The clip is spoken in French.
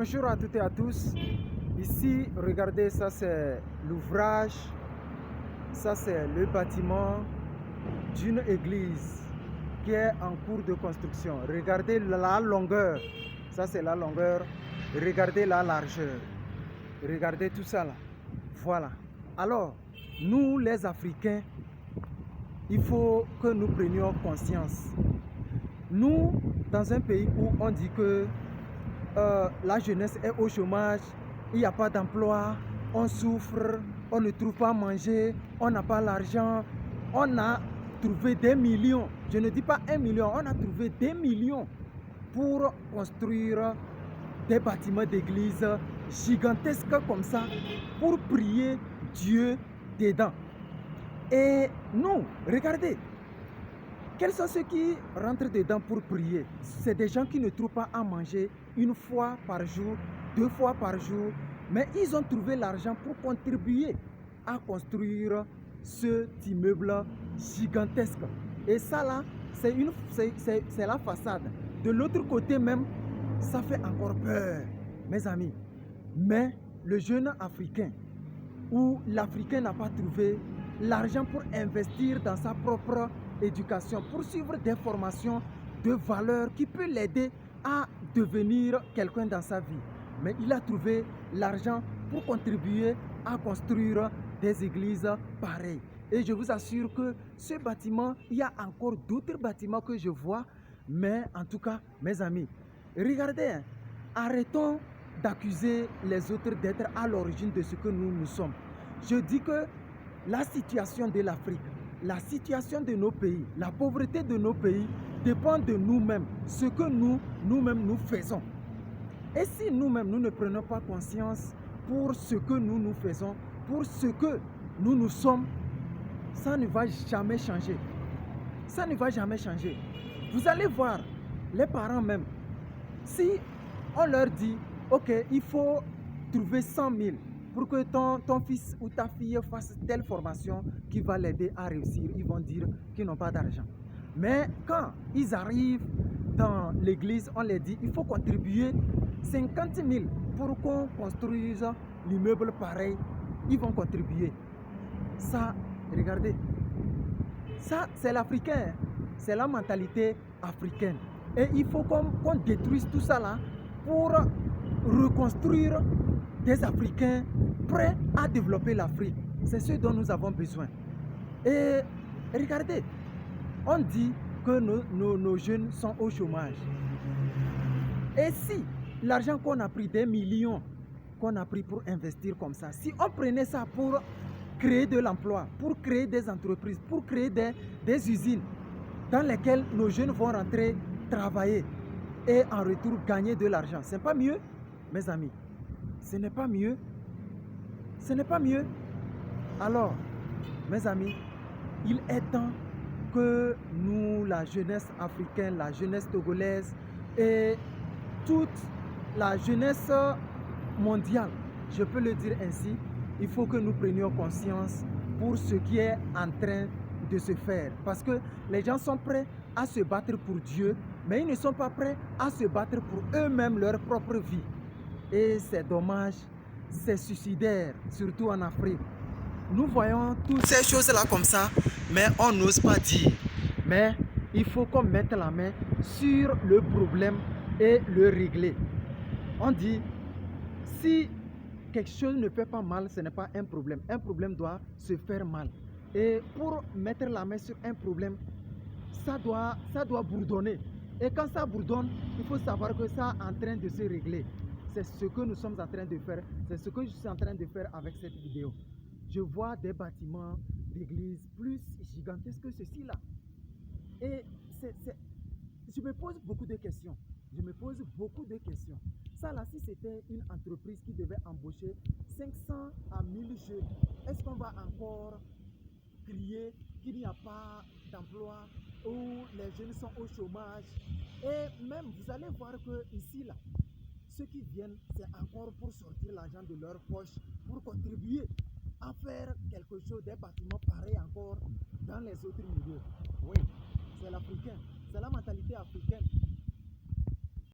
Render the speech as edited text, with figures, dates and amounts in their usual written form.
Bonjour à toutes et à tous. Ici, regardez, ça c'est l'ouvrage, ça c'est le bâtiment d'une église qui est en cours de construction. Regardez la longueur, ça c'est la longueur. Regardez la largeur. Regardez tout ça là. Voilà. Alors, nous les Africains, il faut que nous prenions conscience. Nous, dans un pays où on dit que la jeunesse est au chômage, il n'y a pas d'emploi, on souffre, on ne trouve pas à manger, on n'a pas l'argent, on a trouvé des millions, je ne dis pas 1 million, on a trouvé des millions pour construire des bâtiments d'église gigantesques comme ça, pour prier Dieu dedans. Et nous, regardez, quels sont ceux qui rentrent dedans pour prier? C'est des gens qui ne trouvent pas à manger une fois par jour, 2 fois par jour, mais ils ont trouvé l'argent pour contribuer à construire cet immeuble gigantesque. Et ça là, c'est la façade. De l'autre côté même, ça fait encore peur, mes amis. Mais le jeune Africain, où l'Africain n'a pas trouvé l'argent pour investir dans sa propre éducation, pour suivre des formations de valeur qui peut l'aider à devenir quelqu'un dans sa vie. Mais il a trouvé l'argent pour contribuer à construire des églises pareilles. Et je vous assure que ce bâtiment, il y a encore d'autres bâtiments que je vois, mais en tout cas, mes amis, regardez, arrêtons d'accuser les autres d'être à l'origine de ce que nous sommes. Je dis que la situation de l'Afrique, la situation de nos pays, la pauvreté de nos pays dépend de nous-mêmes, ce que nous-mêmes nous faisons. Et si nous-mêmes nous ne prenons pas conscience pour ce que nous faisons, pour ce que nous sommes, ça ne va jamais changer. Ça ne va jamais changer. Vous allez voir, les parents même, si on leur dit, ok, il faut trouver 100 000 pour que ton fils ou ta fille fasse telle formation qui va l'aider à réussir, ils vont dire qu'ils n'ont pas d'argent. Mais quand ils arrivent dans l'église, on leur dit, il faut contribuer 50 000 pour qu'on construise l'immeuble pareil, ils vont contribuer. Ça, regardez, ça c'est l'Africain, c'est la mentalité africaine. Et il faut qu'on détruise tout ça là pour reconstruire des Africains prêts à développer l'Afrique. C'est ce dont nous avons besoin. Et regardez, on dit que nos jeunes sont au chômage. Et si l'argent qu'on a pris, des millions qu'on a pris pour investir comme ça, si on prenait ça pour créer de l'emploi, pour créer des entreprises, pour créer des usines dans lesquelles nos jeunes vont rentrer travailler et en retour gagner de l'argent, c'est pas mieux, mes amis? Ce n'est pas mieux. Ce n'est pas mieux. Alors, mes amis, il est temps que nous, la jeunesse africaine, la jeunesse togolaise et toute la jeunesse mondiale, je peux le dire ainsi, il faut que nous prenions conscience pour ce qui est en train de se faire. Parce que les gens sont prêts à se battre pour Dieu, mais ils ne sont pas prêts à se battre pour eux-mêmes, leur propre vie. Et c'est dommage, c'est suicidaire, surtout en Afrique. Nous voyons toutes ces choses-là comme ça, mais on n'ose pas dire. Mais il faut qu'on mette la main sur le problème et le régler. On dit, si quelque chose ne fait pas mal, ce n'est pas un problème. Un problème doit se faire mal. Et pour mettre la main sur un problème, ça doit bourdonner. Et quand ça bourdonne, il faut savoir que ça est en train de se régler. C'est ce que nous sommes en train de faire. C'est ce que je suis en train de faire avec cette vidéo. Je vois des bâtiments d'église plus gigantesques que ceci-là. Et je me pose beaucoup de questions. Je me pose beaucoup de questions. Ça là, si c'était une entreprise qui devait embaucher 500 à 1000 jeunes, est-ce qu'on va encore crier qu'il n'y a pas d'emploi, où les jeunes sont au chômage? Et même, vous allez voir que ici, là, ceux qui viennent, c'est encore pour sortir l'argent de leur poche, pour contribuer à faire quelque chose, des bâtiments pareils encore dans les autres milieux. Oui, c'est l'Africain, c'est la mentalité africaine.